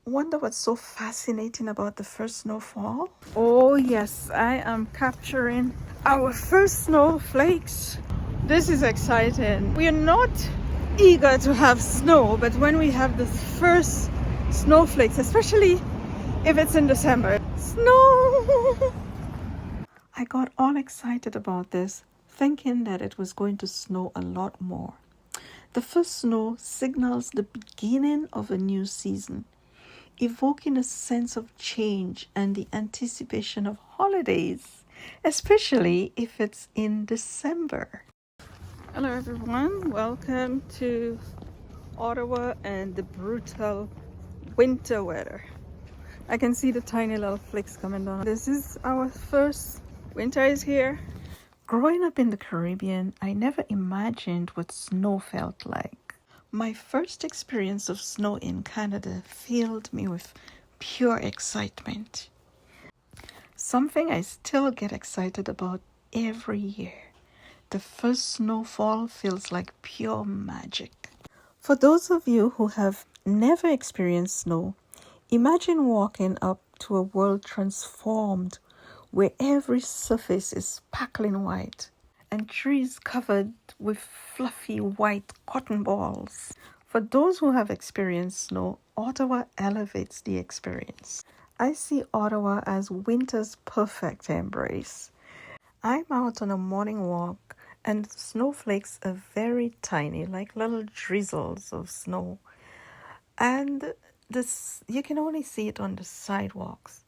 Wonder what's so fascinating about the first snowfall? Oh yes, I am capturing our first snowflakes. This is exciting. We are not eager to have snow, but when we have the first snowflakes, especially if it's in December, snow! I got all excited about this, thinking that it was going to snow a lot more. The first snow signals the beginning of a new season, evoking a sense of change and the anticipation of holidays, especially if it's in December. Hello everyone, welcome to Ottawa and the brutal winter weather. I can see the tiny little flakes coming down. This is our first winter is here. Growing up in the Caribbean, I never imagined what snow felt like. My first experience of snow in Canada filled me with pure excitement. Something I still get excited about every year. The first snowfall feels like pure magic. For those of you who have never experienced snow, imagine walking up to a world transformed where every surface is sparkling white and trees covered with fluffy white cotton balls. For those who have experienced snow, Ottawa elevates the experience. I see Ottawa as winter's perfect embrace. I'm out on a morning walk and snowflakes are very tiny, like little drizzles of snow. And you can only see it on the sidewalks.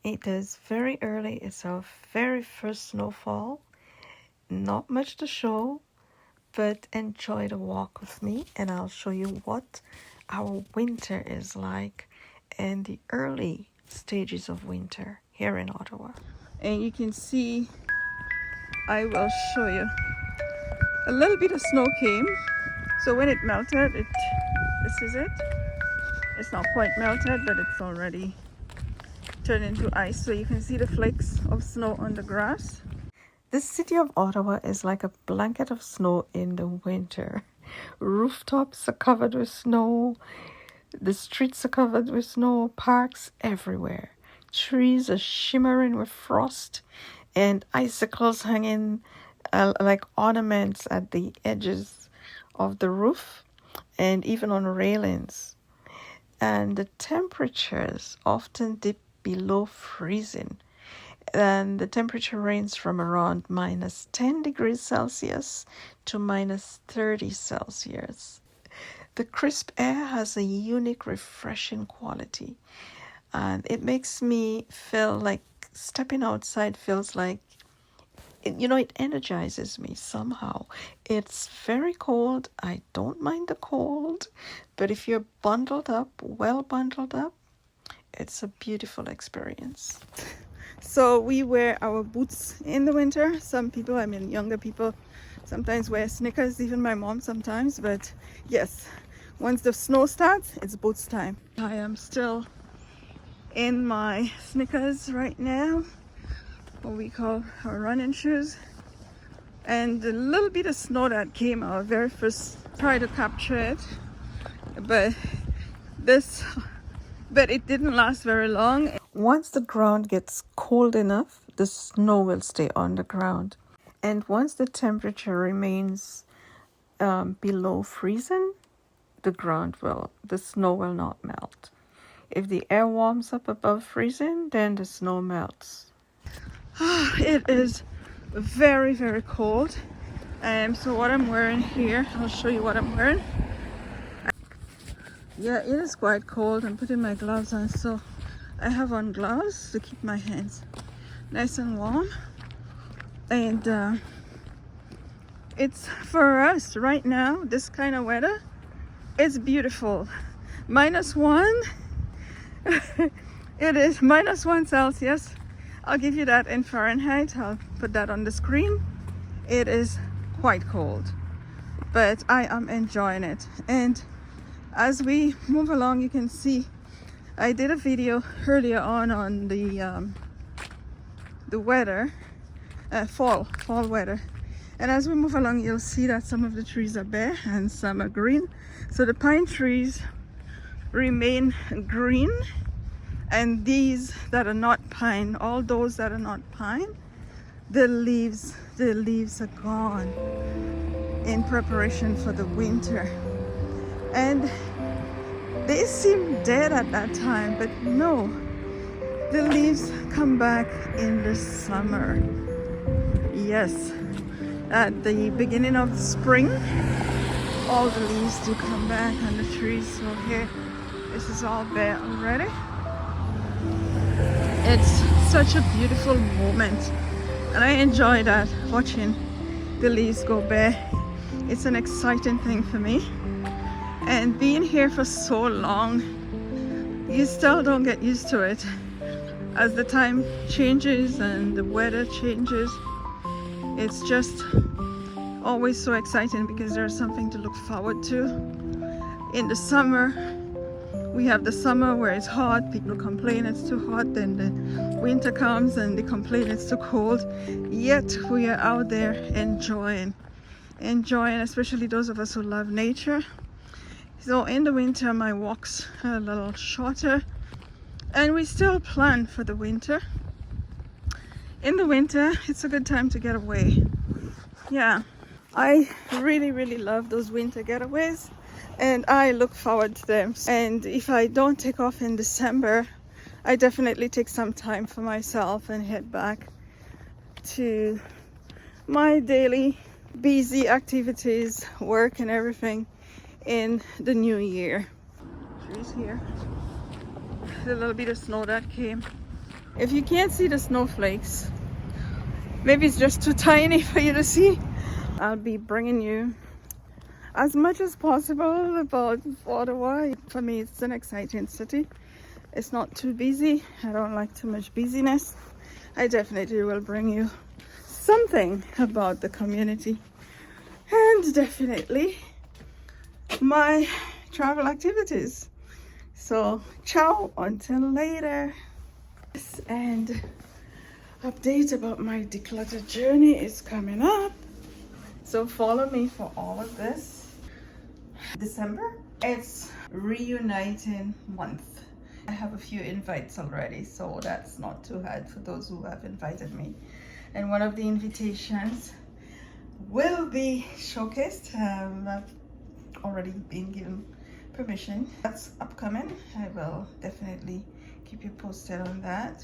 It is very early. It's our very first snowfall. Not much to show, but enjoy the walk with me and I'll show you what our winter is like in the early stages of winter here in Ottawa. And you can see, I will show you. A little bit of snow came, so when it melted, this is it. It's not quite melted, but it's already turned into ice, so you can see the flakes of snow on the grass. The city of Ottawa is like a blanket of snow in the winter. Rooftops are covered with snow, the streets are covered with snow, parks everywhere. Trees are shimmering with frost and icicles hanging like ornaments at the edges of the roof and even on railings. And the temperatures often dip below freezing, and the temperature ranges from around minus 10 degrees Celsius to minus 30 Celsius. The crisp air has a unique refreshing quality, and it makes me feel like stepping outside feels like, it energizes me somehow. It's very cold. I don't mind the cold, but if you're well bundled up, it's a beautiful experience. So we wear our boots in the winter. Some people, younger people, sometimes wear sneakers, even my mom sometimes. But yes, once the snow starts, it's boots time. I am still in my sneakers right now, what we call our running shoes. And a little bit of snow that came, our very first try to capture it. But it didn't last very long. Once the ground gets cold enough, the snow will stay on the ground. And once the temperature remains below freezing, the snow will not melt. If the air warms up above freezing, then the snow melts. It is very, very cold. So what I'm wearing here, I'll show you what I'm wearing. Yeah, it is quite cold. I'm putting my gloves on, so I have on gloves to keep my hands nice and warm. And it's for us right now, this kind of weather, it's beautiful. -1 it is -1 Celsius. I'll give you that in Fahrenheit. I'll put that on the screen. It is quite cold, but I am enjoying it. And as we move along, you can see I did a video earlier on the weather, fall weather. And as we move along, you'll see that some of the trees are bare and some are green. So the pine trees remain green, and these that are not pine, all those that are not pine, the leaves are gone in preparation for the winter. And they seem dead at that time, but no, the leaves come back in the summer. Yes, at the beginning of the spring, all the leaves do come back on the trees. So here, this is all bare already. It's such a beautiful moment, and I enjoy that, watching the leaves go bare. It's an exciting thing for me. And being here for so long, you still don't get used to it. As the time changes and the weather changes, it's just always so exciting because there's something to look forward to. In the summer, we have the summer where it's hot, people complain it's too hot, then the winter comes and they complain it's too cold. Yet we are out there enjoying, especially those of us who love nature. So in the winter, my walks are a little shorter, and we still plan for the winter. In the winter, it's a good time to get away. Yeah, I really love those winter getaways, and I look forward to them. And if I don't take off in December, I definitely take some time for myself and head back to my daily busy activities, work and everything in the new year. Trees here, the little bit of snow that came. If you can't see the snowflakes, maybe it's just too tiny for you to see, I'll be bringing you as much as possible about Ottawa. For me, it's an exciting city. It's not too busy. I don't like too much busyness. I definitely will bring you something about the community, and definitely my travel activities. So ciao until later. And update about my declutter journey is coming up, so follow me for all of this. December, it's reuniting month. I have a few invites already, so that's not too hard for those who have invited me. And one of the invitations will be showcased. I've already been given permission. That's upcoming. I will definitely keep you posted on that.